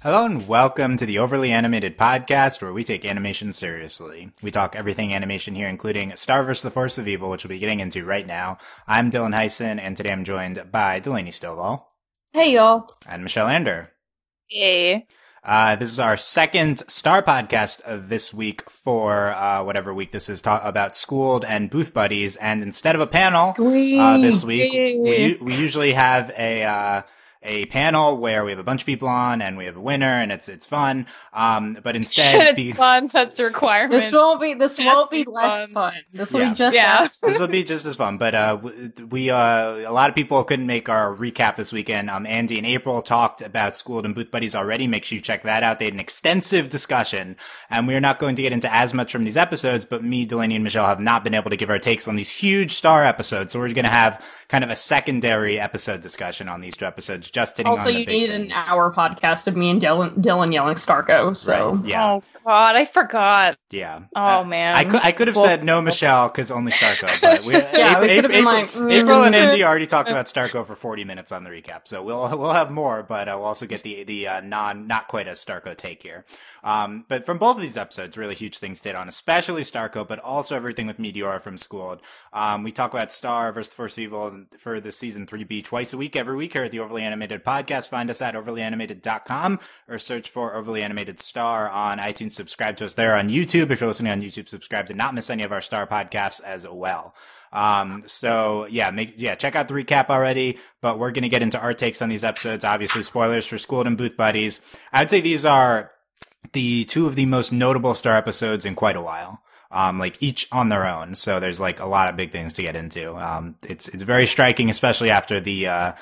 Hello and welcome to the Overly Animated Podcast, where we take animation seriously. We talk everything animation here, including Star vs. the Force of Evil, which we'll be getting into right now. I'm Dylan Heisen, and today I'm joined by Delaney Stovall. Hey, y'all. And Michelle Ander. Hey. This is our second Star podcast of this week for whatever week this is, about Schooled and Booth Buddies. And instead of a panel this week, we usually have a panel where we have a bunch of people on and we have a winner and it's fun. But instead, it's fun. That's a requirement. This won't be less fun. This will be just as fun. This will be just as fun. But we a lot of people couldn't make our recap this weekend. Andy and April talked about Schooled and Booth Buddies already. Make sure you check that out. They had an extensive discussion, and we're not going to get into as much from these episodes. But me, Delaney, and Michelle have not been able to give our takes on these huge Star episodes. So we're going to have kind of a secondary episode discussion on these two episodes. Just hitting also, on the you big need things. an hour podcast of me and Dylan yelling Starco. So right. Yeah. Oh God, I forgot. Yeah. Oh man. I could have said no, Michelle, because only Starco. But we could have been like April and Andy already talked about Starco for 40 minutes on the recap, so we'll have more, but we'll also get the not quite as Starco take here. But from both of these episodes, really huge things did on, especially Starco, but also everything with Meteora from Schooled. We talk about Star vs. the Force of Evil for the season 3B twice a week, every week here at the Overly Animated Podcast. Find us at overlyanimated.com or search for Overly Animated Star on iTunes. Subscribe to us there on YouTube. If you're listening on YouTube, subscribe to not miss any of our Star podcasts as well. Check out the recap already, but we're going to get into our takes on these episodes. Obviously, spoilers for Schooled and Booth Buddies. I'd say these are the two of the most notable Star episodes in quite a while. Each on their own. So there's a lot of big things to get into. It's very striking, especially after the,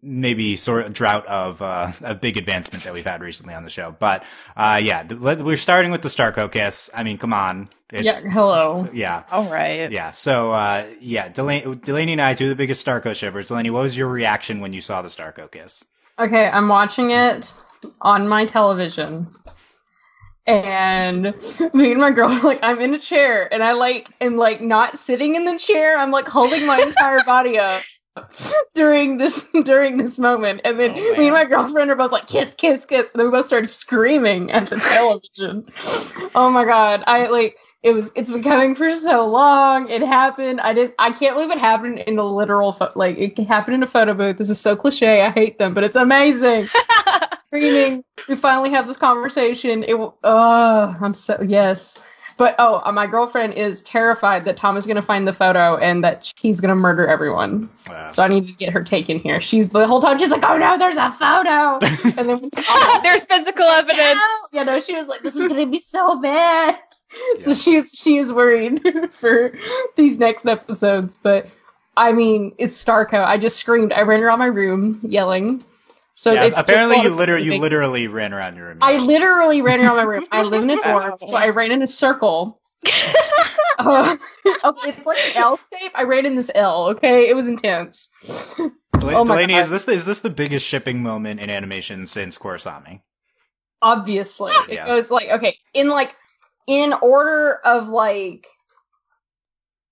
maybe sort of drought of a big advancement that we've had recently on the show. But, we're starting with the Starco kiss. I mean, come on. Hello. Yeah. All right. Yeah. So, Delaney and I, two of the biggest Starco shippers. Delaney, what was your reaction when you saw the Starco kiss? Okay, I'm watching it on my television. And me and my girl, I'm in a chair, and I am not sitting in the chair. I'm holding my entire body up during this moment. And then me and my girlfriend are both kiss, kiss, kiss. And then we both started screaming at the television. Oh my God. It's been coming for so long. It happened. I can't believe it happened in a literal, it happened in a photo booth. This is so cliche. I hate them, but it's amazing. Screaming. We finally have this conversation. Yes. But, my girlfriend is terrified that Tom is going to find the photo and that he's going to murder everyone. Wow. So I need to get her taken here. The whole time she's like, oh no, there's a photo. And then there's physical evidence. She was like, this is going to be so bad. Yeah. So she is worried for these next episodes. But, I mean, it's Starco. I just screamed. I ran around my room yelling. So apparently you literally ran around your room. I literally ran around my room. I live in a dorm, so I ran in a circle. Okay, it's like an L shape. I ran in this L. Okay, it was intense. Delaney, is this the biggest shipping moment in animation since Korosami? Obviously, it goes in order of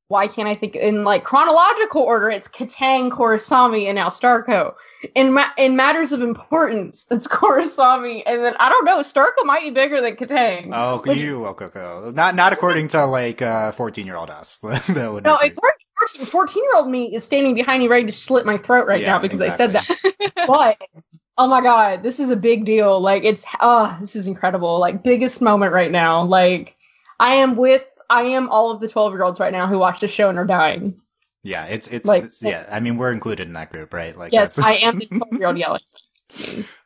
why can't I think in chronological order? It's Katang, Korosami, and now Starco. In matters of importance, it's Korosami, and then I don't know. Starco might be bigger than Katang. Oh, not according to 14-year-old us. That would no, 14-year-old me is standing behind you, ready to slit my throat right now because exactly. I said that. But oh my God, this is a big deal. This is incredible. Biggest moment right now. I am all of the 12-year-olds right now who watch the show and are dying. Yeah, it's I mean, we're included in that group, right? Yes, I am the 12-year-old yelling.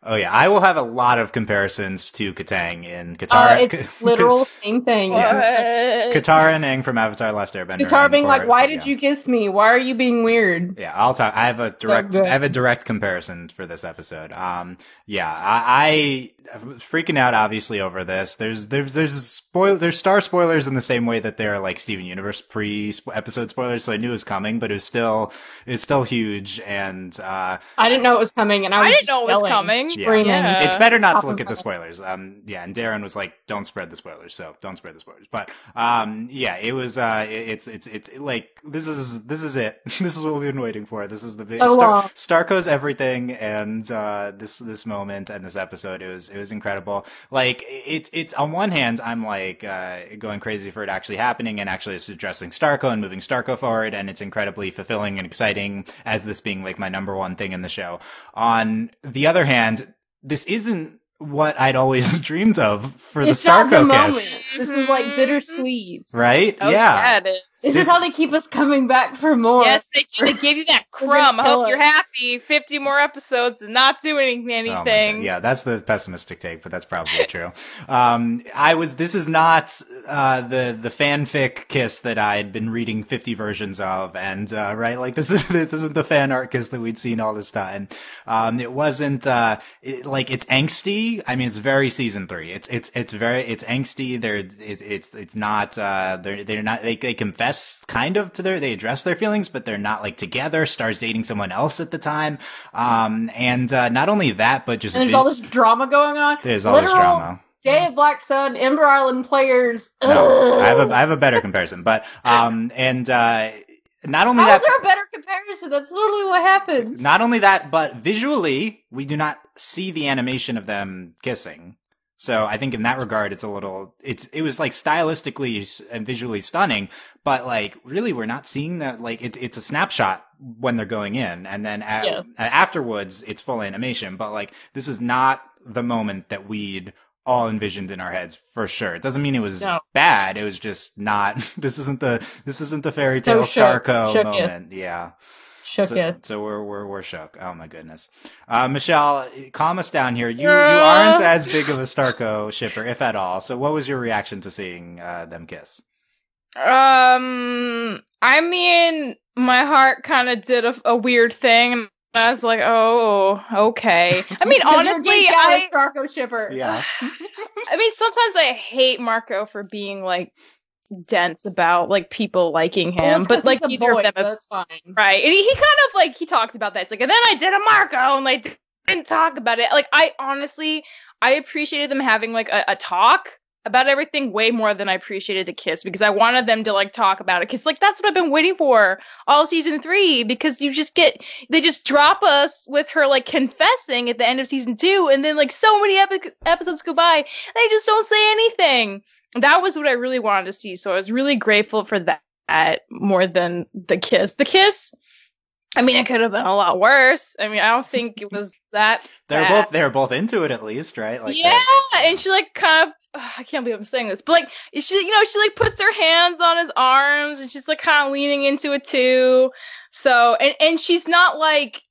Oh yeah, I will have a lot of comparisons to Katang in Katara. It's literal same thing. Yeah. Katara and Aang from Avatar: Last Airbender. Katara being why did you kiss me? Why are you being weird? Yeah, I'll talk. I have a direct comparison for this episode. I freaking out obviously over this. There's Star spoilers in the same way that there are Steven Universe pre-episode spoilers, so I knew it was coming, but it's still huge, and I didn't know it was coming, and I didn't know it was coming. Yeah. It's better not to look at the spoilers. And Darren was like, don't spread the spoilers. So don't spread the spoilers. But, it was, it's like, this is it. This is what we've been waiting for. This is the big, Starco's everything. And, this moment and this episode, it was incredible. Like, it's on one hand, I'm like, going crazy for it actually happening, and actually it's addressing Starco and moving Starco forward, and it's incredibly fulfilling and exciting as this being like my number one thing in the show. On the other hand, this isn't what I'd always dreamed of for the Starco kiss. This is like bittersweet. Right? Oh, yeah, it is. This is how they keep us coming back for more. Yes, they do. They give you that crumb. I hope you're happy. 50 more episodes and not doing anything. Yeah, that's the pessimistic take, but that's probably true. This is not, the fanfic kiss that I had been reading 50 versions of. And, right, like this isn't the fan art kiss that we'd seen all this time. It wasn't, it's angsty. I mean, it's very season 3. It's angsty. They confess kind of they address their feelings, but they're not like together. Star's dating someone else at the time. Not only that, but just... And there's all this drama going on. There's all this drama. Day of Black Sun, Ember Island players. No, I have a better comparison, but, not only How that... is there a better comparison? That's literally what happens. Not only that, but visually, we do not see the animation of them kissing. So I think in that regard, it was like stylistically and visually stunning, but like really we're not seeing that. Like it's a snapshot when they're going in, and then afterwards it's full animation. But like this is not the moment that we'd all envisioned in our heads for sure. It doesn't mean it was bad. It was just not. This isn't the fairy tale Starco moment. Yeah. So we're shook. Oh my goodness. Michelle, calm us down here. You aren't as big of a Starco shipper, if at all. So what was your reaction to seeing them kiss? I mean, my heart kind of did a weird thing. I was like, oh, okay. I mean, honestly, Starco shipper. Yeah. I mean, sometimes I hate Marco for being like dense about like people liking him, but like neither of them, that's fine, right? And he kind of like he talked about that. It's like, and then I did a Marco, and like didn't talk about it. Like I appreciated them having like a talk about everything way more than I appreciated the kiss, because I wanted them to like talk about it, because like that's what I've been waiting for all season 3, because they just drop us with her like confessing at the end of season 2, and then like so many episodes go by, they just don't say anything. That was what I really wanted to see, so I was really grateful for that more than the kiss. The kiss, I mean, it could have been a lot worse. I mean, I don't think it was that bad. They were both into it, at least, right? Like and she like kind of, I can't believe I'm saying this, but like she like puts her hands on his arms, and she's like kind of leaning into it too. So and she's not like,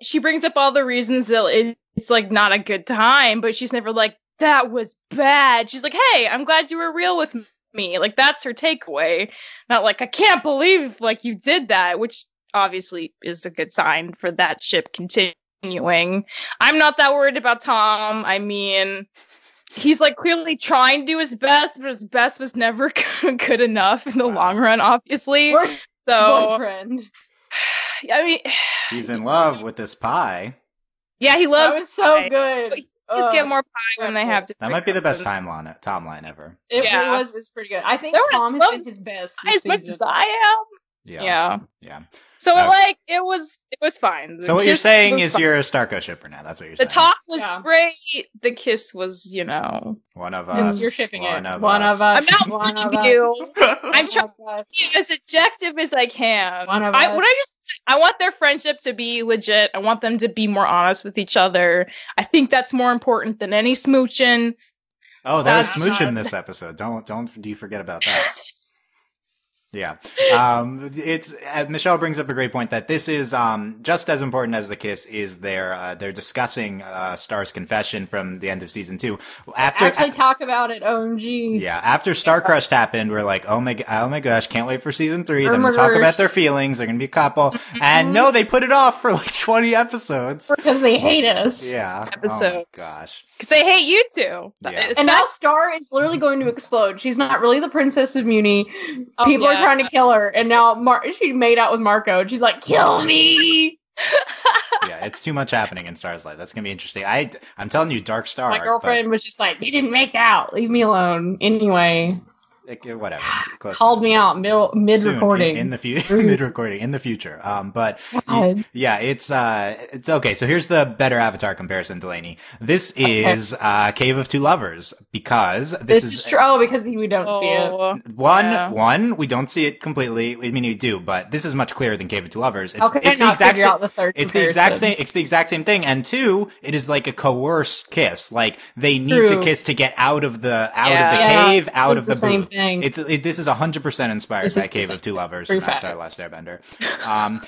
she brings up all the reasons that it's like not a good time, but she's never like, that was bad. She's like, hey, I'm glad you were real with me. Like, that's her takeaway. Not like, I can't believe like you did that, which obviously is a good sign for that ship continuing. I'm not that worried about Tom. I mean, he's like clearly trying to do his best, but his best was never good enough in the long run, obviously. Boyfriend. I mean, he's in love with this pie. Yeah, he loves it. Was so good. Just get more pie when they have to. That might be the best timeline ever. It was pretty good. I think Tom has been his best. As much as I am. Yeah. So it was fine. So what you're saying is you're a Starco shipper now. That's what you're saying. The talk was great. The kiss was, one of us. You're shipping it. One of us. I'm not with you. I'm trying to be as objective as I can. I want their friendship to be legit. I want them to be more honest with each other. I think that's more important than any smooching. Oh, there was smooching this episode. Don't you forget about that. Yeah. It's Michelle brings up a great point that this is just as important as the kiss is they're discussing Star's confession from the end of season 2. Actually talk about it, OMG. Yeah, after Star Crushed happened, we're like, oh my gosh, can't wait for season 3. Then we'll talk about their feelings. They're gonna be a couple. And no, they put it off for like 20 episodes. Because they hate us. Yeah. Episodes. Oh my gosh. Because they hate you too. Yeah. And now Star is literally going to explode. She's not really the princess of Muni. People are trying to kill her. And now she made out with Marco. And she's like, kill me! Yeah, it's too much happening in Star's life. That's gonna be interesting. I'm telling you, Dark Star. My girlfriend was just like, "We didn't make out. Leave me alone." Anyway, whatever. Called me out mid recording in the future. Mid recording in the future. But yeah, it's okay. So here's the better Avatar comparison, Delaney. This is Cave of Two Lovers because this is true. Oh, because we don't see it. One, we don't see it completely. I mean, we do, but this is much clearer than Cave of Two Lovers. It's the exact same thing. And two, it is like a coerced kiss. Like they need to kiss to get out of the cave, out of the booth. This is 100% inspired by Cave of Two Lovers from Avatar: The Last Airbender.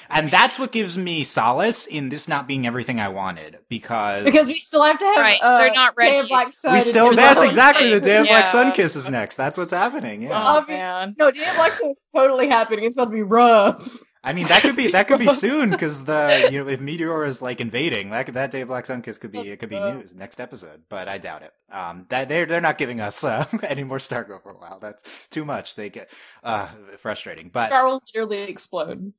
And that's what gives me solace in this not being everything I wanted because we still have to have they're not ready. Day of Black Sun. That's exactly the Day of Black Sun kiss is next. That's what's happening. Yeah. Oh man. No, Day of Black Sun is totally happening. It's about to be rough. I mean, that could be soon because if Meteor is like invading, that Day of Black Sun kiss could be news next episode, but I doubt it. That they're not giving us any more Stargo for a while. That's too much. They get frustrating, but Star will literally explode.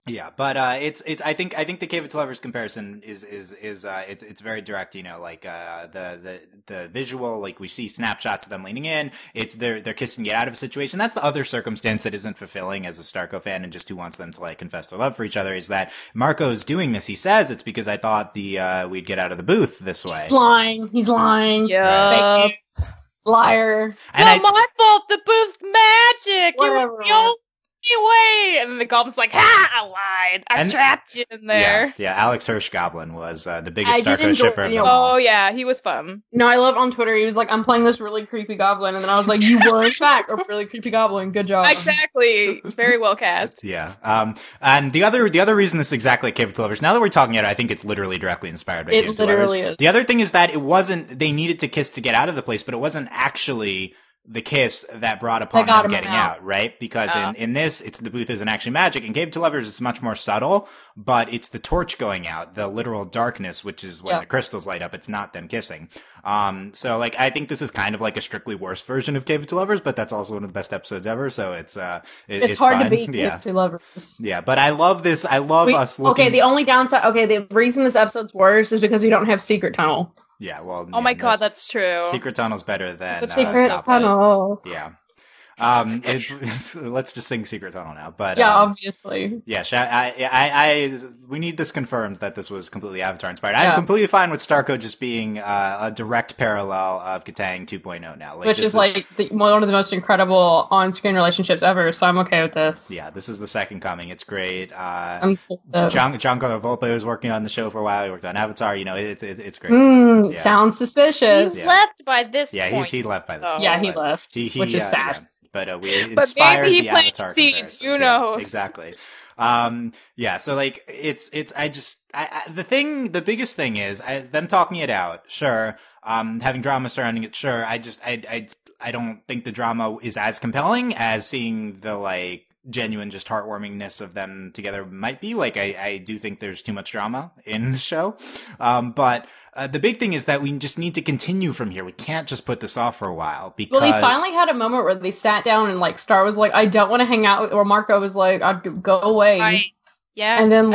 Yeah, but it's I think the Cave of Two Lovers comparison is it's very direct, like the visual, like we see snapshots of them leaning in, it's they're kissing to get out of a situation. That's the other circumstance that isn't fulfilling as a Starco fan and just who wants them to like confess their love for each other is that Marco's doing this. He says it's because I thought we'd get out of the booth this way. He's lying. Yeah. Fake news. Liar. Not my fault. The booth's magic. Whatever. It was the only way. And the goblin's like, I lied. I trapped you in there. Yeah, Alex Hirsch Goblin was the biggest Starco shipper of them all. Oh, yeah, he was fun. No, I love on Twitter, he was like, I'm playing this really creepy goblin. And then I was like, you were in fact a really creepy goblin. Good job. Exactly. Very well cast. Yeah. And the other reason this is exactly like Cave of Two Lovers, now that we're talking about it, I think it's literally directly inspired by Cave of Two Lovers. It literally is. The other thing is that they needed to kiss to get out of the place, but it wasn't actually the kiss that brought upon them getting out, right? Because in this, it's the booth isn't actually magic. In Cave of Two Lovers, it's much more subtle, but it's the torch going out, the literal darkness, which is when the crystals light up. It's not them kissing. So like, I think this is kind of like a strictly worse version of Cave of Two Lovers, but that's also one of the best episodes ever. So it's hard to beat Cave of Two Lovers. Yeah, but I love this. I love us looking. Okay, the only downside. Okay, the reason this episode's worse is because we don't have Secret Tunnel. Yeah, well. Oh my god, that's true. Secret Tunnel's better than Secret Tunnel. Yeah. Let's just sing Secret Tunnel now. But obviously. Yeah, we need this confirmed that this was completely Avatar inspired. I'm completely fine with Starco just being a direct parallel of Katang 2.0 now. Which is like one of the most incredible on-screen relationships ever, so I'm okay with this. Yeah, this is the second coming. It's great. Giancarlo Volpe was working on the show for a while. He worked on Avatar. It's great. Sounds suspicious. He's left by this point. Yeah, he left by this point. Yeah, he left, which is sad. Yeah. But we inspired the Avatar seeds, who knows? Exactly. So like the biggest thing is them talking it out. Sure. Having drama surrounding it. Sure. I don't think the drama is as compelling as seeing the like genuine just heartwarmingness of them together might be. Like I do think there's too much drama in the show. But the big thing is that we just need to continue from here. We can't just put this off for a while because. Well, they finally had a moment where they sat down and like Star was like, "I don't want to hang out with," or Marco was like, "I'd go away." Right. Yeah. And then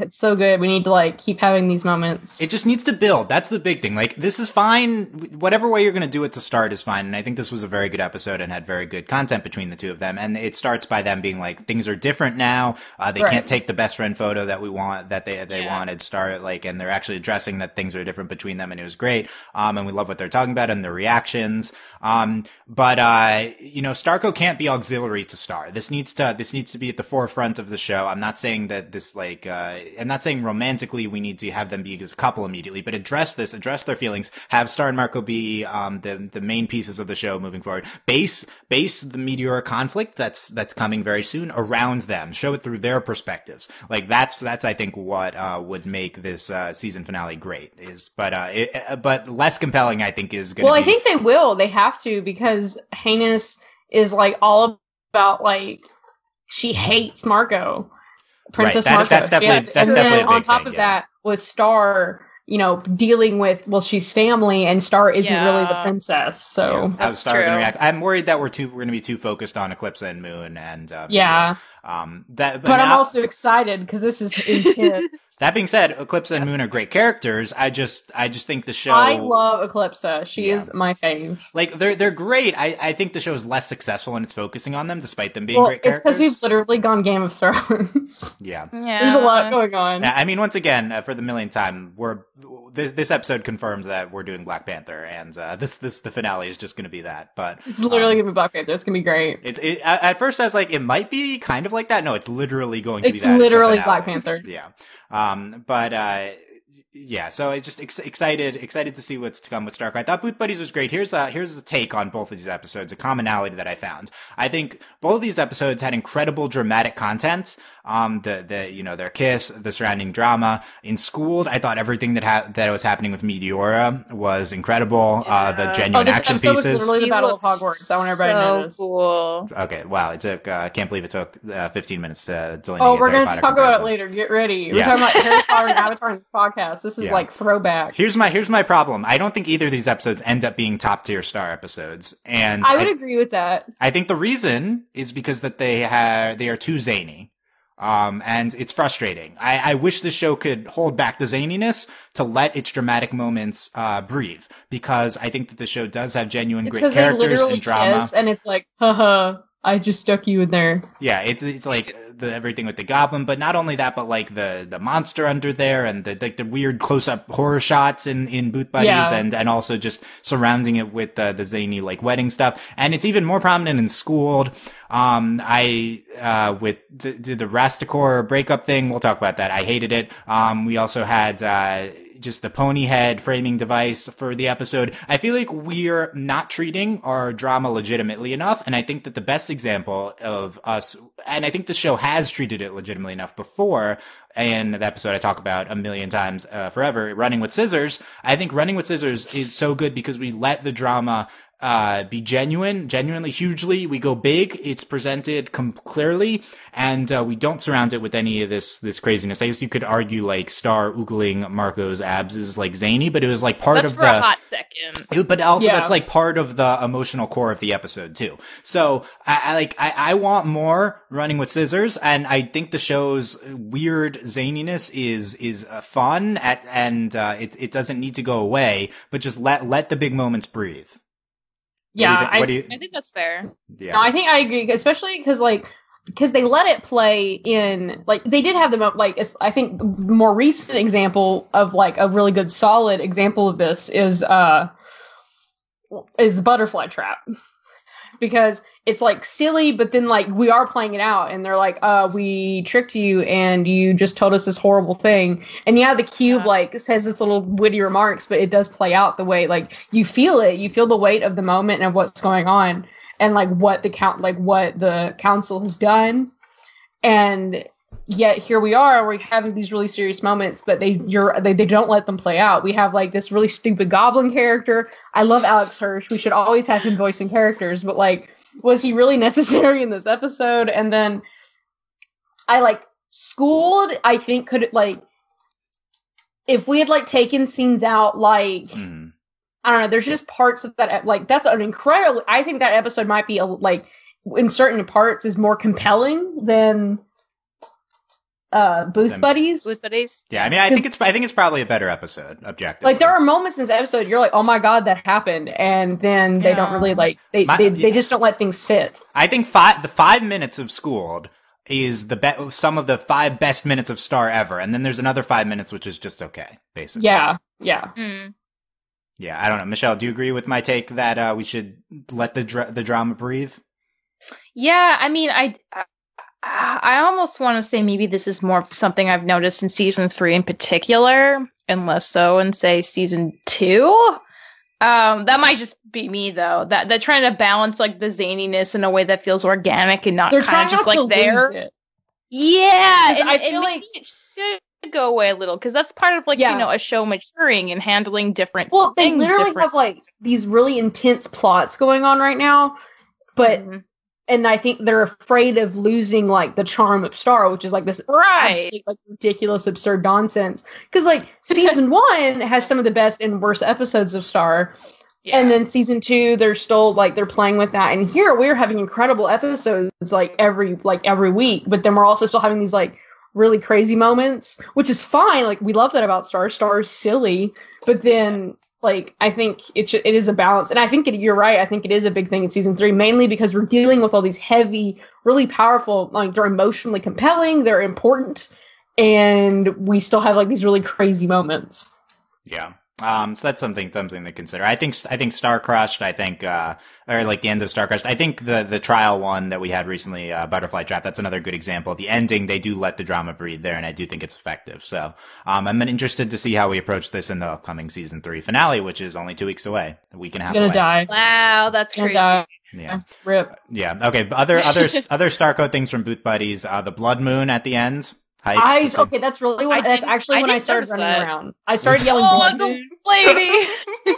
it's so good. We need to like keep having these moments. It just needs to build. That's the big thing. Like this is fine. Whatever way you're going to do it to start is fine. And I think this was a very good episode and had very good content between the two of them. And it starts by them being like, things are different now. They can't take the best friend photo that we want, that they wanted. And they're actually addressing that things are different between them. And it was great. And we love what they're talking about and their reactions. But Starco can't be auxiliary to Star. This needs to be at the forefront of the show. I'm not saying that this I'm not saying romantically we need to have them be as a couple immediately, but address their feelings, have Star and Marco be the main pieces of the show moving forward. Base the Meteor conflict that's coming very soon around them. Show it through their perspectives. Like that's I think what would make this season finale great but less compelling I think is going to be. I think they will. They have to, because Heinous is like all about like she hates Marco. Princess Marco. That's definitely a big on top thing, of that, with Star, dealing with, she's family, and Star isn't really the princess. So how's Star going to react? I'm worried that we're going to be too focused on Eclipse and Moon, and But I'm also excited because this is intense. That being said, Eclipsa and Moon are great characters. I just think the show. I love Eclipsa. She is my fave. Like they're great. I think the show is less successful in its focusing on them, despite them being great characters. It's because we've literally gone Game of Thrones. Yeah. There's a lot going on. I mean, once again, for the millionth time, this episode confirms that we're doing Black Panther, and the finale is just going to be that. But it's literally going to be Black Panther. It's going to be great. At first I was like, it might be kind of like that. No, it's literally going to be that. It's literally Black Panther. Yeah. Yeah, so I just excited to see what's to come with Stark. I thought Booth Buddies was great. Here's a take on both of these episodes, a commonality that I found. I think both of these episodes had incredible dramatic content. Their kiss, the surrounding drama. In Schooled, I thought everything that was happening with Meteora was incredible. The genuine action pieces. Was literally the Battle of Hogwarts. I want everybody to notice. Cool. Okay, wow, it took. I can't believe it took 15 minutes to delineate. Oh, we're going to talk about it later. Get ready. We're talking about Harry Potter and Avatar in the podcast. This is like throwback. Here's my problem. I don't think either of these episodes end up being top tier Star episodes, and I would agree with that. I think the reason is because that they are too zany. And it's frustrating. I wish the show could hold back the zaniness to let its dramatic moments breathe, because I think that the show does have genuine great characters and drama. Kiss, and it's like, haha, I just stuck you in there. Yeah, it's like everything with the goblin, but not only that, but like the monster under there, and the weird close up horror shots in Booth Buddies, and also just surrounding it with the zany like wedding stuff. And it's even more prominent in Schooled. With the Rastakor breakup thing, we'll talk about that. I hated it. We also had just the pony head framing device for the episode. I feel like we're not treating our drama legitimately enough, and I think that the best example of us, and I think the show has treated it legitimately enough before, in the episode I talk about a million times forever, Running with Scissors. I think Running with Scissors is so good because we let the drama be genuinely, hugely. We go big. It's presented clearly, and we don't surround it with any of this craziness. I guess you could argue like Star oogling Marco's abs is like zany, but it was like part of the a hot second. But also that's like part of the emotional core of the episode too. So I want more Running with Scissors, and I think the show's weird zaniness is fun and it doesn't need to go away, but just let the big moments breathe. Yeah, I think that's fair. Yeah, no, I think I agree, especially because they let it play in, like, they did have I think the more recent example of like a really good solid example of this is the Butterfly Trap, because it's like silly, but then like we are playing it out, and they're like, we tricked you and you just told us this horrible thing. And the cube like says its little witty remarks, but it does play out the way like you feel the weight of the moment and what's going on, and like what the council has done. And yet here we are, we're having these really serious moments, but they don't let them play out. We have like this really stupid goblin character. I love Alex Hirsch. We should always have him voicing characters, but like, was he really necessary in this episode? And then I like Schooled, I think could like, if we had like taken scenes out, like, I don't know, there's just parts of that, like, that's an incredible, I think that episode might be like, in certain parts is more compelling than Booth Buddies. Yeah, I mean, I think it's probably a better episode, objectively. Like, there are moments in this episode you're like, oh my god, that happened, and then they don't really like they just don't let things sit. I think the 5 minutes of Schooled is some of the 5 best minutes of Star ever, and then there's another 5 minutes which is just okay, basically. Yeah. Yeah, I don't know, Michelle. Do you agree with my take that we should let the drama breathe? Yeah, I mean, I almost want to say maybe this is more something I've noticed in season 3 in particular, and less so in, say, season 2. That might just be me, though. That they're trying to balance like the zaniness in a way that feels organic and not kind of just like there. Yeah, and I feel like it should go away a little, because that's part of like a show maturing and handling different. Well, they literally have like these really intense plots going on right now, but. Mm-hmm. And I think they're afraid of losing like the charm of Star, which is like this absolute, like, ridiculous, absurd nonsense. Because like season 1 has some of the best and worst episodes of Star, Yeah. And then season 2, they're still like they're playing with that. And here we're having incredible episodes like every week, but then we're also still having these like really crazy moments, which is fine. Like we love that about Star. Star is silly, but then like I think it is a balance. And I think you're right. I think it is a big thing in season 3, mainly because we're dealing with all these heavy, really powerful, like they're emotionally compelling, they're important, and we still have like these really crazy moments. Yeah. So that's something to consider. I think Star Crushed, or like the end of Star Crushed. I think the trial one that we had recently, Butterfly Trap, that's another good example. The ending, they do let the drama breathe there, and I do think it's effective. So, I'm interested to see how we approach this in the upcoming season 3 finale, which is only 2 weeks away. A week and a half away. Gonna die. Wow, that's crazy. Yeah. Rip. Yeah. Okay. Other Starco things from Booth Buddies, the blood moon at the end. Okay, that's really that's actually when I started running around. I started yelling blood moon, lady.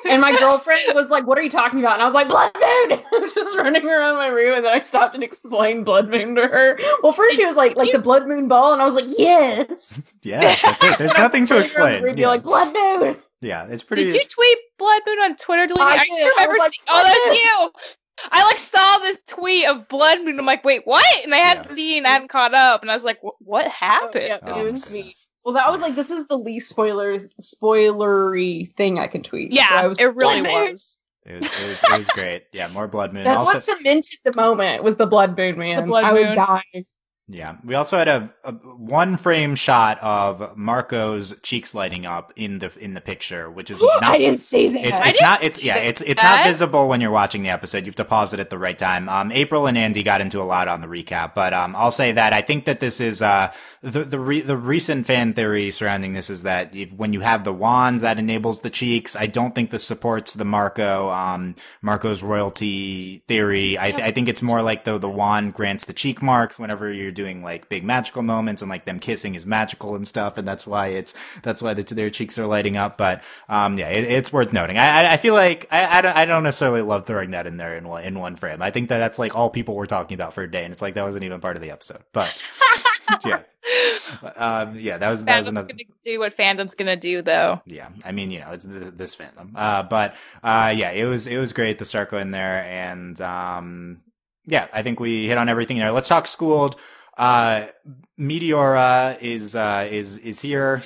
And my girlfriend was like, "What are you talking about?" And I was like, "Blood moon!" Just running around my room, and then I stopped and explained blood moon to her. Well, first she was like the blood moon ball, and I was like, "Yes, yes, that's it." There's nothing to explain. You're like blood moon. Yeah, it's pretty. Did you tweet blood moon on Twitter? I just remember. Oh, that's you. I like saw this tweet of blood moon. I'm like, wait, what? And I hadn't hadn't caught up, and I was like, what happened? It was me. Well, that was like this is the least spoilery thing I can tweet. Yeah, so it really was. It was great. Yeah, more blood moon. That's what cemented the moment was the blood moon, man. I was dying. Yeah, we also had a one frame shot of Marco's cheeks lighting up in the picture, which is not. I didn't see that. It's not visible when you're watching the episode. You have to pause it at the right time. April and Andy got into a lot on the recap, but I'll say that I think that this is the recent fan theory surrounding this is that when you have the wands, that enables the cheeks. I don't think this supports the Marco's royalty theory. I think it's more like the wand grants the cheek marks whenever you're doing like big magical moments, and like them kissing is magical and stuff, and that's why their cheeks are lighting up. But it's worth noting. I feel like I don't necessarily love throwing that in there in one frame. I think that's like all people were talking about for a day, and it's like that wasn't even part of the episode. But yeah. That was another. Gonna do what fandom's gonna do, though. Yeah, I mean, it's this fandom. It was great, the Starco in there, and I think we hit on everything there. Let's talk Schooled. Meteora is here.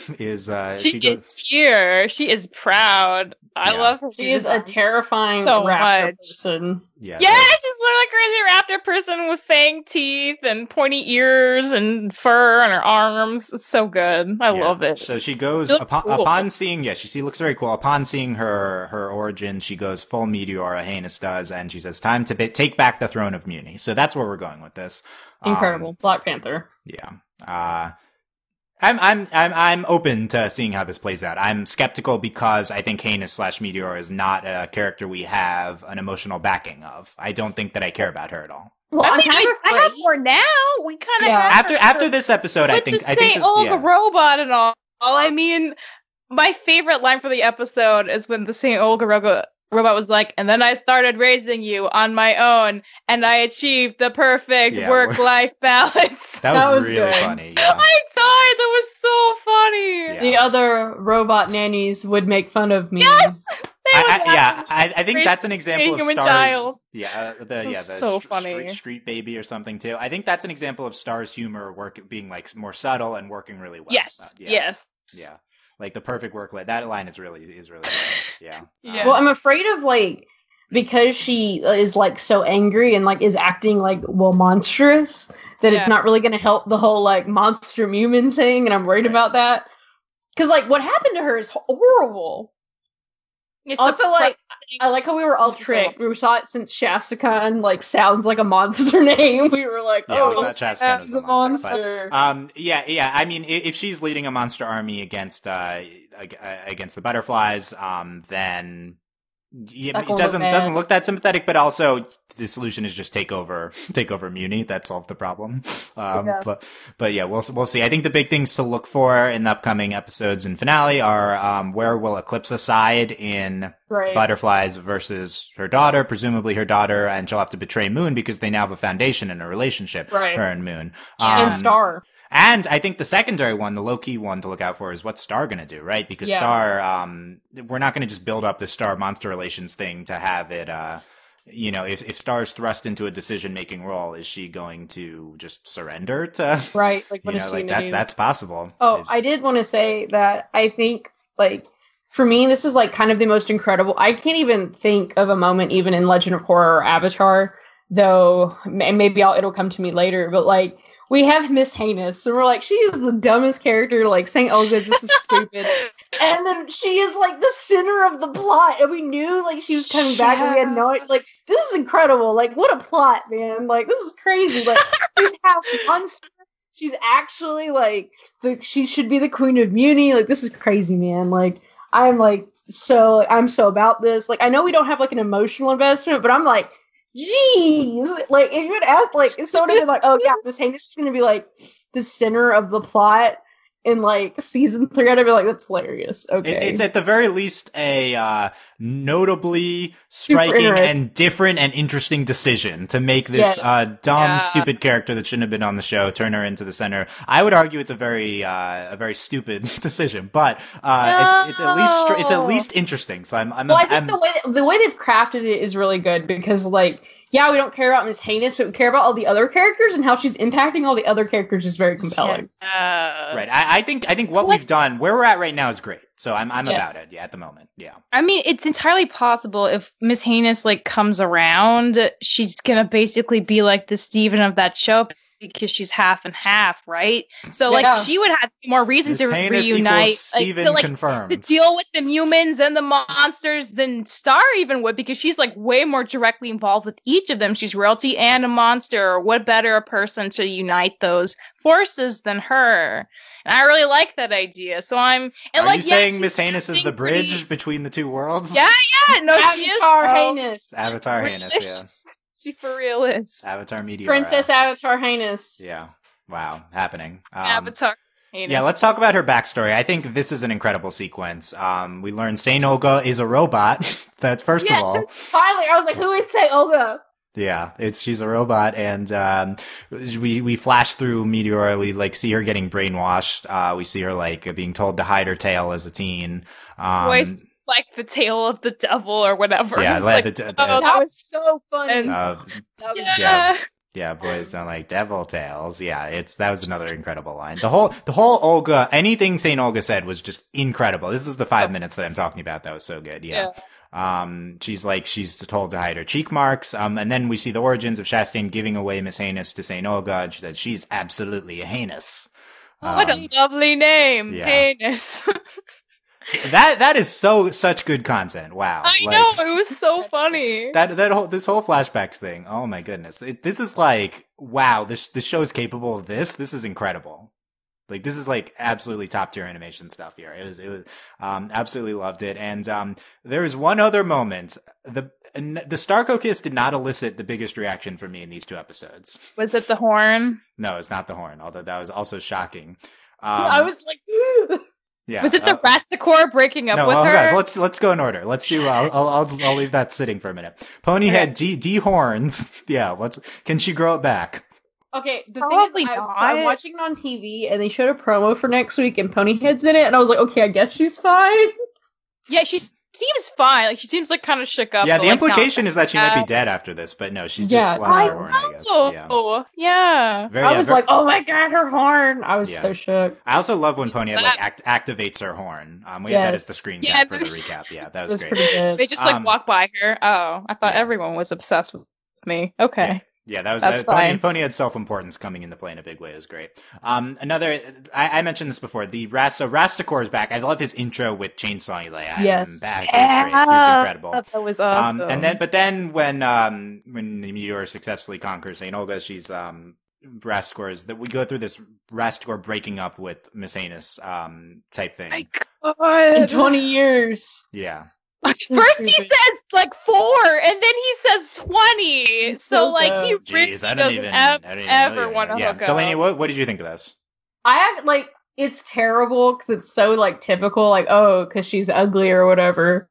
She is here. She is proud. I love her. She is a terrifying raptor person. Yeah, she's like a crazy raptor person with fang teeth and pointy ears and fur on her arms. It's so good. I love it. So she goes upon seeing. She looks very cool. Upon seeing her origin, she goes full Meteora. Heinous does, and she says, "Time to take back the throne of Muni." So that's where we're going with this. Incredible. Black Panther. Yeah. I'm open to seeing how this plays out. I'm skeptical because I think Heinous / Meteora is not a character we have an emotional backing of. I don't think that I care about her at all. Well, I have more now. We kind of have after this episode. I think the robot and all. I mean, my favorite line for the episode is when the Saint Olga robot was like, and then I started raising you on my own, and I achieved the perfect work-life balance. That was really good. Funny. Yeah. I died. That was so funny. Yeah. The other robot nannies would make fun of me. Yes. I think that's an example of Star's. Child. So funny. Street Baby or something too. I think that's an example of Star's humor being like more subtle and working really well. Yes. Yes. Yeah. Like the perfect work life. That line is really good. Yeah. Well, I'm afraid of like because she is like so angry and like is acting like monstrous that it's not really going to help the whole like monster human thing, and I'm worried about that because like what happened to her is horrible. It's also like I like how we were all tricked. We saw it since Shastakhan like sounds like a monster name. We were like, Shastakhan was a monster. But, I mean, if she's leading a monster army against the butterflies, then it doesn't look that sympathetic. But also, the solution is just take over Muni. That solved the problem. But we'll see. I think the big things to look for in the upcoming episodes and finale are where will Eclipsa side in Butterflies versus her daughter, presumably her daughter, and she'll have to betray Moon because they now have a foundation in a relationship, her and Moon. And Star. And I think the secondary one, the low-key one to look out for is what's Star going to do, right? Because Star, we're not going to just build up the Star-monster relations thing to have it, if Star's thrust into a decision-making role, is she going to just surrender to... Right, like what is she going to do? That's possible. Oh, I did want to say that I think, like, for me, this is, like, kind of the most incredible... I can't even think of a moment even in Legend of Korra or Avatar, though, and maybe it'll come to me later, but, like, we have Miss Heinous, and we're like, she is the dumbest character, like, St. Olga, this is stupid. And then she is, like, the center of the plot, and we knew, like, she was coming back, and we had no idea. Like, this is incredible. Like, what a plot, man. Like, this is crazy. Like, she's half monster. She's actually, like, she should be the Queen of Muni. Like, this is crazy, man. Like, I'm so about this. Like, I know we don't have, like, an emotional investment, but I'm like, jeez, like, if you had asked, like, if someone had been like, oh yeah, Miss Heinous is gonna be like the center of the plot in like season 3, I'd be like, that's hilarious. Okay, it's at the very least a notably striking and different and interesting decision to make this dumb, stupid character that shouldn't have been on the show turn her into the center. I would argue it's a very stupid decision, but it's at least interesting. So I think the way they've crafted it is really good because, like, yeah, we don't care about Miss Heinous, but we care about all the other characters, and how she's impacting all the other characters is very compelling. Right. I think what we've done, where we're at right now, is great. So I'm about it. Yeah, at the moment. Yeah. I mean, it's entirely possible if Miss Heinous like comes around, she's gonna basically be like the Steven of that show because she's half and half, right? So like she would have more reason to reunite, to deal with the humans and the monsters than Star even would, because she's like way more directly involved with each of them. She's royalty and a monster. What better a person to unite those forces than her? And I really like that idea. So Are you saying Miss Heinous is the bridge between the two worlds? Yeah. No, Avatar Heinous. Avatar Heinous, yeah. She for real is. Avatar Meteora. Princess Avatar Heinous. Yeah. Wow. Happening. Avatar Heinous. Yeah, let's talk about her backstory. I think this is an incredible sequence. We learn Saint Olga is a robot. That's first of all. Finally, I was like, who is Saint Olga? Yeah, she's a robot, and we flash through Meteora. We like see her getting brainwashed. We see her like being told to hide her tail as a teen. Voice like the tail of the devil or whatever. Yeah, that was so funny. Yeah, boys sound like devil tails. Yeah, that was another incredible line. The whole Olga, anything Saint Olga said was just incredible. This is the 5 minutes that I'm talking about. That was so good. Yeah. She's told to hide her cheek marks. And then we see the origins of Chastain giving away Miss Heinous to Saint Olga. And she said, she's absolutely heinous. What a lovely name. Yeah. Heinous. That is such good content. Wow. I know, it was so funny. This whole flashbacks thing. Oh my goodness. This is like, wow, this show is capable of this. This is incredible. Like, this is like absolutely top tier animation stuff here. It was absolutely loved it. And there was one other moment. The Starco kiss did not elicit the biggest reaction from me in these 2 episodes. Was it the horn? No, it's not the horn, although that was also shocking. I was like, yeah. Was it the Rastakor breaking up with her? Okay. Let's go in order. Let's do. I'll leave that sitting for a minute. Pony had D horns. Yeah. Can she grow it back? Okay. The thing is, I'm watching it on TV, and they showed a promo for next week, and Ponyhead's in it, and I was like, okay, I guess she's fine. Yeah, she seems fine. Like, she seems like kind of shook up. Yeah, the implication is that she might be dead after this, but no, she just lost her horn, I guess. Yeah. I was like, oh my god, her horn. I was so shook. I also love when Ponyhead activates her horn. We had that as the screen cap for the recap. Yeah, that was great. They just walk by her. Oh, I thought everyone was obsessed with me. Okay. Yeah, that's fine. Pony had self-importance coming into play in a big way. It was great. I mentioned this before. So Rastakor is back. I love his intro with Chainsaw Leia. Yes. Back. It was great. He was incredible. That was awesome. But then when Meteora successfully conquers Saint Olga, she's Rastakor we go through this Rastakor breaking up with Miss Heinous type thing. My God. In 20 years. Yeah. First he says like 4, and then he says 20. So like he really doesn't ever want to hook up. Delaney, what did you think of this? It's terrible because it's so like typical, like, oh, because she's ugly or whatever.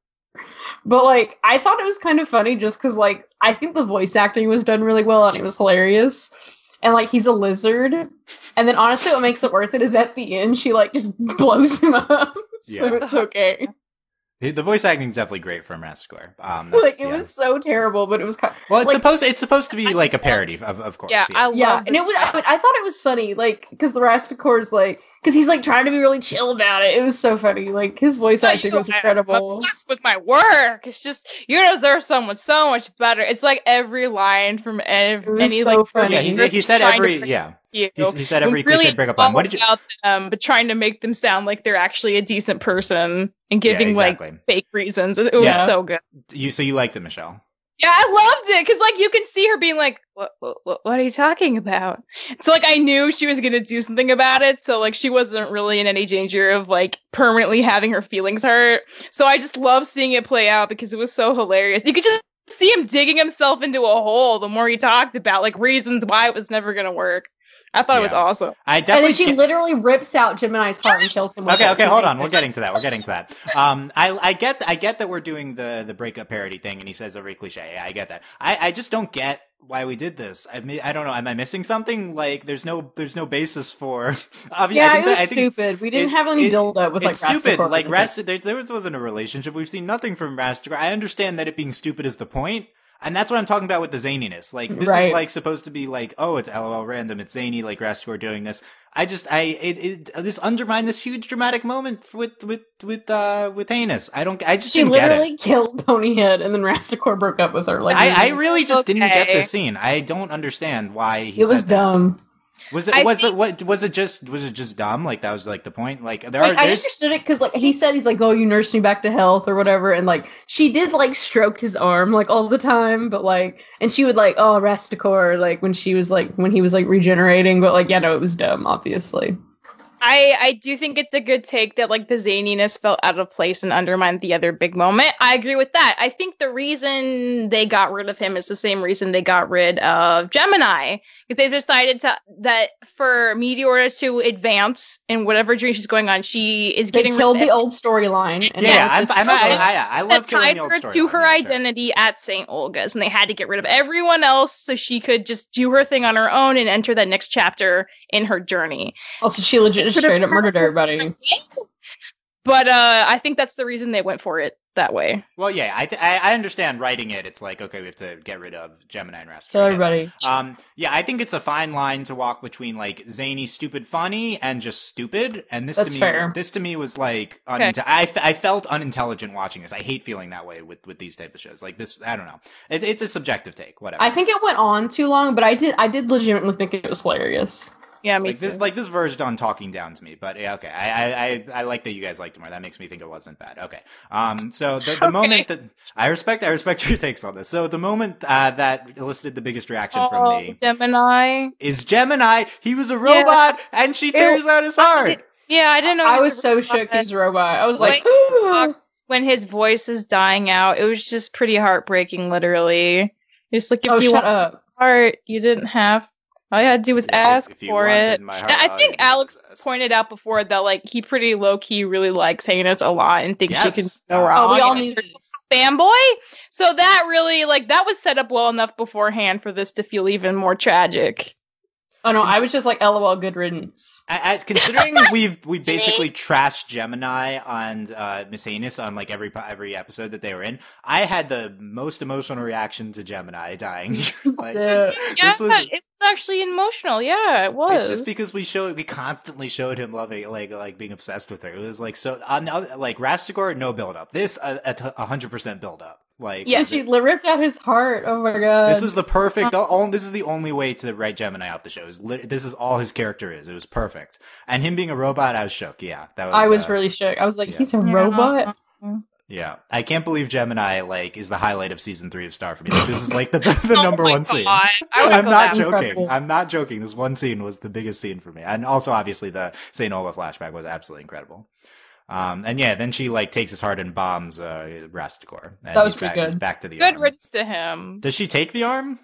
But like, I thought it was kind of funny just because like I think the voice acting was done really well and it was hilarious. and like he's a lizard. And then honestly, what makes it worth it is at the end she like just blows him up, so it's okay. The voice acting is definitely great from Rastigor. Like it was so terrible, but it was kind of, well, it's supposed to be like a parody, of course. Yeah, I love and it was. I thought it was funny, like because the Rastigor's like because he's like trying to be really chill about it. It was so funny. Like his voice acting was incredible. I'm obsessed with my work. It's just you deserve someone so much better. It's like every line from any so like funny. Yeah, he said every He said every really cliche breakup line. What did you? About them, but trying to make them sound like they're actually a decent person and giving like fake reasons. It was so good. So you liked it, Michelle? Yeah, I loved it because like you can see her being like, "What are you talking about?" So like I knew she was gonna do something about it. So like she wasn't really in any danger of like permanently having her feelings hurt. So I just love seeing it play out because it was so hilarious. You could just see him digging himself into a hole the more he talked about like reasons why it was never gonna work. I thought it was awesome. And then she literally rips out Gemini's heart and kills him. Okay, hold on. We're getting to that. I get that we're doing the breakup parody thing, and he says every cliche. Yeah, I get that. I just don't get why we did this. I mean, I don't know. Am I missing something? Like, there's no basis for. It was stupid. We didn't have any build up with like. It's stupid. Like there wasn't a relationship. We've seen nothing from Rastigor. I understand that it being stupid is the point. And that's what I'm talking about with the zaniness. Like, this is like supposed to be like, oh, it's LOL random, it's zany, like Rastigor doing this. This undermined this huge dramatic moment with Heinous. I just she didn't get it. She literally killed Ponyhead and then Rastigor broke up with her. Like, I really just didn't get this scene. I don't understand why he it was dumb. Was it just dumb? Like that was like the point. Like I understood it because like he said he's like, oh, you nursed me back to health or whatever, and like she did like stroke his arm like all the time, but like and she would like Rastigor like when he was like regenerating, but like no, it was dumb, obviously. I do think it's a good take that like the zaniness felt out of place and undermined the other big moment. I agree with that. I think the reason they got rid of him is the same reason they got rid of Gemini. Because they decided that for Meteora to advance in whatever journey she's going on, she is getting killed the old storyline. I love killing the old storyline. To her identity at St. Olga's, and they had to get rid of everyone else so she could just do her thing on her own and enter that next chapter in her journey. Also, she legit straight up murdered everybody. But I think that's the reason they went for it that way. Well, yeah, I understand writing it. It's like, okay, we have to get rid of Gemini and Rastigor. Kill everybody. Yeah, I think it's a fine line to walk between like zany, stupid, funny, and just stupid. And this to me was like, I felt unintelligent watching this. I hate feeling that way with these type of shows. Like this, I don't know. It's a subjective take. Whatever. I think it went on too long, but I did legitimately think it was hilarious. Yeah, me too. This verged on talking down to me, but yeah, okay. I like that you guys liked it more. That makes me think it wasn't bad. Okay. So the moment that I respect your takes on this. So the moment that elicited the biggest reaction from me, Gemini is Gemini. He was a robot, and she tears out his heart. I didn't know. I was so shook he was a robot. I was like when his voice is dying out, it was just pretty heartbreaking. Literally, it's like if you want up. Heart, you didn't have. All you had to do was ask for it. I think Alex pointed out before that like he pretty low key really likes Heinous a lot and thinks she can go wrong. We all need fanboy. So that really that was set up well enough beforehand for this to feel even more tragic. Oh no, I was just like, LOL, good riddance. Considering we basically trashed Gemini and Miss Heinous on like every episode that they were in, I had the most emotional reaction to Gemini dying. It's actually emotional. Yeah, it was. It's just because we constantly showed him loving like being obsessed with her. It was like so on the other, like Rastigor, no build up. This 100% build up. Like she's ripped out his heart. Oh my god! This was the perfect. This is the only way to write Gemini off the show. This is all his character is. It was perfect. And him being a robot, I was shook. Yeah, I was really shook. I was like, he's a robot. Yeah, I can't believe Gemini is the highlight of season 3 of Star for me. Like, this is like the number one scene. I'm not joking. Incredible. I'm not joking. This one scene was the biggest scene for me, and also obviously the St. Olga flashback was absolutely incredible. And then she takes his heart and bombs Rastigor. And that was pretty good. He's back to the good arm. riddance to him. Does she take the arm?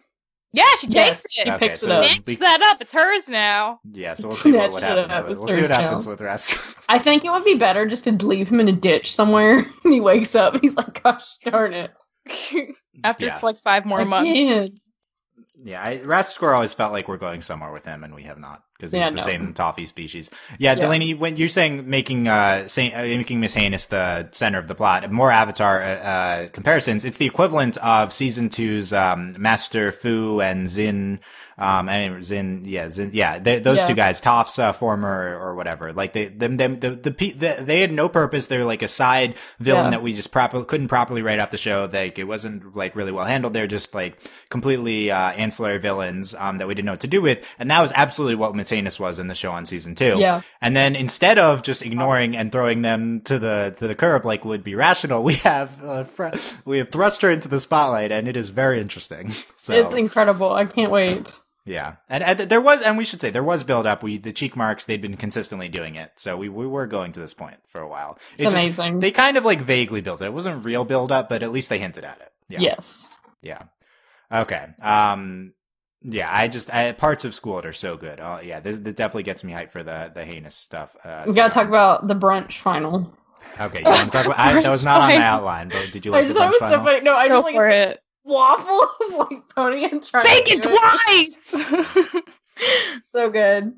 Yeah, she takes it. She picks it up. Picks that up. It's hers now. Yeah, so we'll see what happens. We'll see what happens with Rastigor. I think it would be better just to leave him in a ditch somewhere, and he wakes up and he's like, gosh darn it. After 5 more months. Yeah, Rat Squirrel always felt like we're going somewhere with him, and we have not, because he's the same toffee species. Yeah, Delaney, when you're saying making Miss Heinous the center of the plot, more Avatar comparisons, it's the equivalent of season 2's Master Fu and Zin. Those two guys, Toph's former or whatever. Like they had no purpose. They're like a side villain that we just couldn't properly write off the show. Like it wasn't like really well handled. They're just like completely ancillary villains that we didn't know what to do with. And that was absolutely what Matanus was in the show on season 2. Yeah. And then instead of just ignoring and throwing them to the curb like would be rational, we have thrust her into the spotlight, and it is very interesting. So it's incredible. I can't wait. Yeah. And there was, and we should say, there was build up. The cheek marks, they'd been consistently doing it. So we were going to this point for a while. It's amazing. They kind of like vaguely built it. It wasn't real build up, but at least they hinted at it. Yeah. Yes. Yeah. Okay. Parts of School It are so good. Oh yeah. This definitely gets me hyped for the heinous stuff. We gotta talk about the brunch final. Okay. You want to talk about, that was not on my outline, but did you like the brunch final? So funny. No, I just like it. Waffles like Pony and trying Bake to it twice. So good.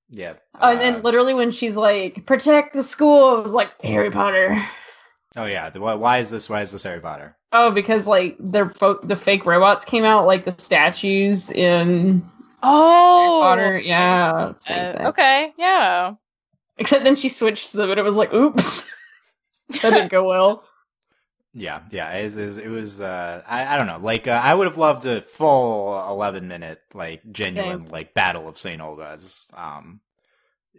Yeah. And then literally when she's like, protect the school, it was like Harry Potter. Oh yeah. Why is this Harry Potter? Oh, because like the fake robots came out, like the statues in Harry Potter. Yeah. Okay. Yeah. Except then she switched to them, and it was like, oops, that didn't go well. Yeah. It was. I don't know. Like, I would have loved a full 11-minute, like, genuine, like, Battle of St. Olga's.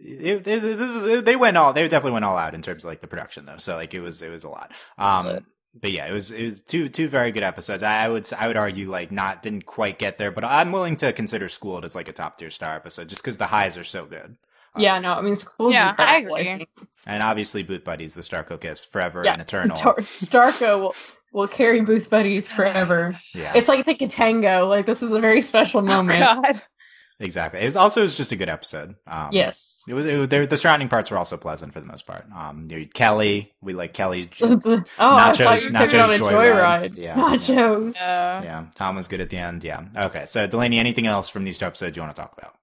They definitely went all out in terms of like the production, though. So like, it was a lot. But yeah, it was two very good episodes. I would argue like didn't quite get there, but I'm willing to consider Schooled as like a top tier star episode just because the highs are so good. Yeah, no, I mean, Schooled. Yeah, I agree. And obviously, Booth Buddies, the Starco kiss, forever and eternal. Starco will carry Booth Buddies forever. Yeah, it's like the Katango. Like this is a very special moment. Oh, God. Exactly. It was just a good episode. Yes. The surrounding parts were also pleasant for the most part. Kelly. We like Kelly's nachos. Nachos joyride. Yeah. Nachos. Yeah. Tom was good at the end. Yeah. Okay. So Delaney, anything else from these two episodes you want to talk about?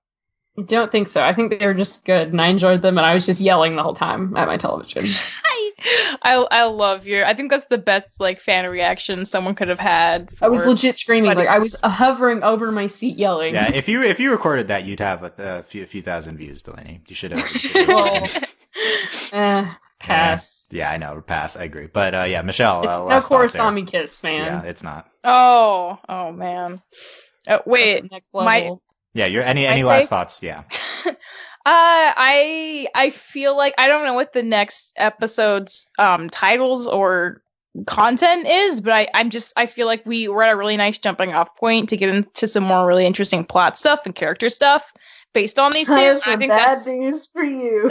I don't think so. I think they were just good, and I enjoyed them, and I was just yelling the whole time at my television. I love I think that's the best like fan reaction someone could have had. I was legit screaming, like I was hovering over my seat yelling. Yeah, if you recorded that, you'd have a few thousand views, Delaney. You should have. Pass. Yeah, I know. Pass. I agree. But yeah, Michelle. No Korosami kiss, man. Yeah, it's not. Oh man. Wait. Next level. Yeah, any last thoughts? Yeah. I feel like I don't know what the next episode's titles or content is, but I feel like we're at a really nice jumping off point to get into some more really interesting plot stuff and character stuff based on these two. I think that's news for you.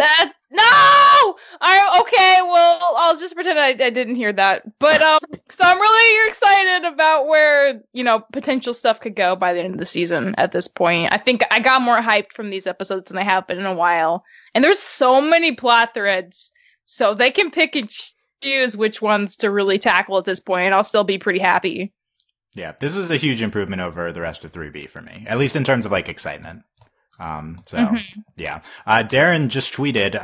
Okay, well, I'll just pretend I didn't hear that. But so I'm really excited about where, potential stuff could go by the end of the season at this point. I think I got more hyped from these episodes than I have been in a while. And there's so many plot threads, so they can pick and choose which ones to really tackle at this point. I'll still be pretty happy. Yeah, this was a huge improvement over the rest of 3B for me, at least in terms of like excitement. Yeah. Darren just tweeted,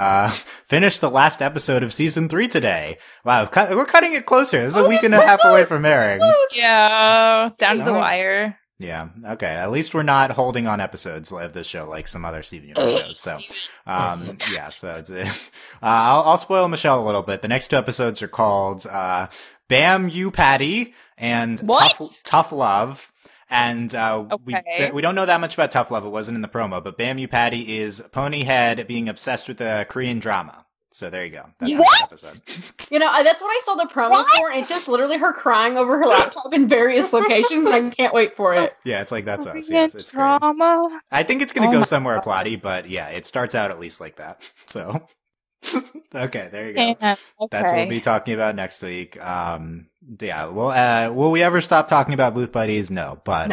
finished the last episode of season 3 today. Wow, we're cutting it closer. This is a week and a half away from airing. Yeah, down to the wire. Yeah. Okay. At least we're not holding on episodes of this show like some other Steven Universe shows. So, yeah. So it's, I'll spoil Michelle a little bit. The next two episodes are called "Bam You Patty" and "Tough Love." And we don't know that much about Tough Love. It wasn't in the promo, but Bam You Patty is Ponyhead being obsessed with a Korean drama. So there you go. That's what? Episode. That's what I saw the promo for. It's just literally her crying over her laptop in various locations, and I can't wait for it. Yeah, it's like that's us. Yes, it's drama. Great. I think it's going to go somewhere plotty, but yeah, it starts out at least like that. So okay, there you go. Yeah, that's what we'll be talking about next week. Yeah, will we ever stop talking about Booth Buddies? No, but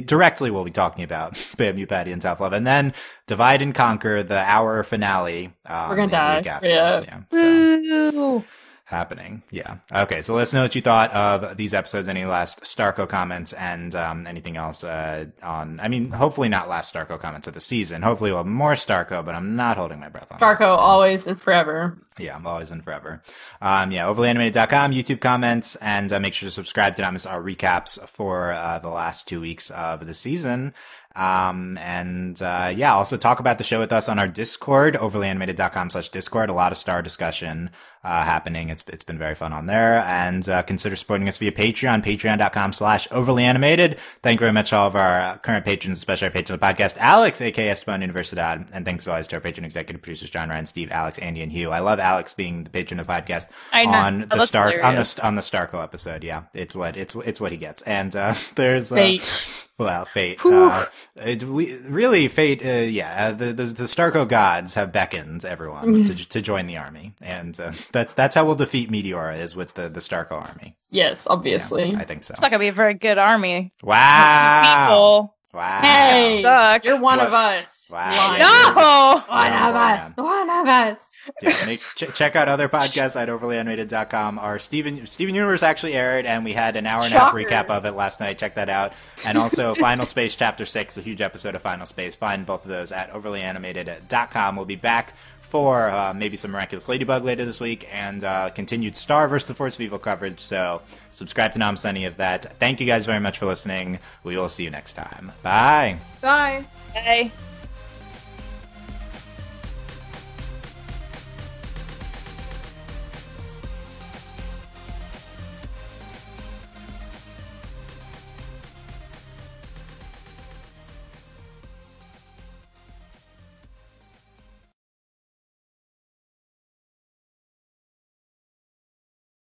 directly we'll be talking about Bam You Patty and Tough Love, and then Divide and Conquer, the hour finale. We're gonna die. Yeah. So. happening. Yeah. Okay, so let us know what you thought of these episodes. Any last Starco comments and anything else hopefully not last Starco comments of the season. Hopefully we'll have more Starco, but I'm not holding my breath on Starco, always and forever. Yeah, I'm always and forever. Overlyanimated.com, YouTube comments, and make sure to subscribe to not miss our recaps for the last 2 weeks of the season. Also talk about the show with us on our Discord, overlyanimated.com/Discord. A lot of Star discussion happening. It's been very fun on there. And consider supporting us via Patreon, patreon.com/overlyanimated. Thank you very much to all of our current patrons, especially our patron of the podcast, Alex, aka Esteban Universidad. And thanks always to our patron executive producers, John, Ryan, Steve, Alex, Andy, and Hugh. I love Alex being the patron of the podcast on the Starco episode. Yeah, it's what he gets. And there's fate. Well, fate. Fate. The Starco gods have beckoned everyone to join the army, and that's how we'll defeat Meteora, is with the Starco army. Yes, obviously. Yeah, I think so. It's not gonna be a very good army. Wow. People. Wow. Hey, suck. You're one of us. Wow. No. One of us. Yeah, check out other podcasts at overlyanimated.com. Our Steven Universe actually aired, and we had an hour and a half recap of it last night. Check that out. And also Final Space Chapter 6, a huge episode of Final Space. Find both of those at overlyanimated.com. We'll be back for maybe some Miraculous Ladybug later this week, and continued Star vs. the Force of Evil coverage. So subscribe to not miss any of that. Thank you guys very much for listening. We will see you next time. Bye. Bye. Bye.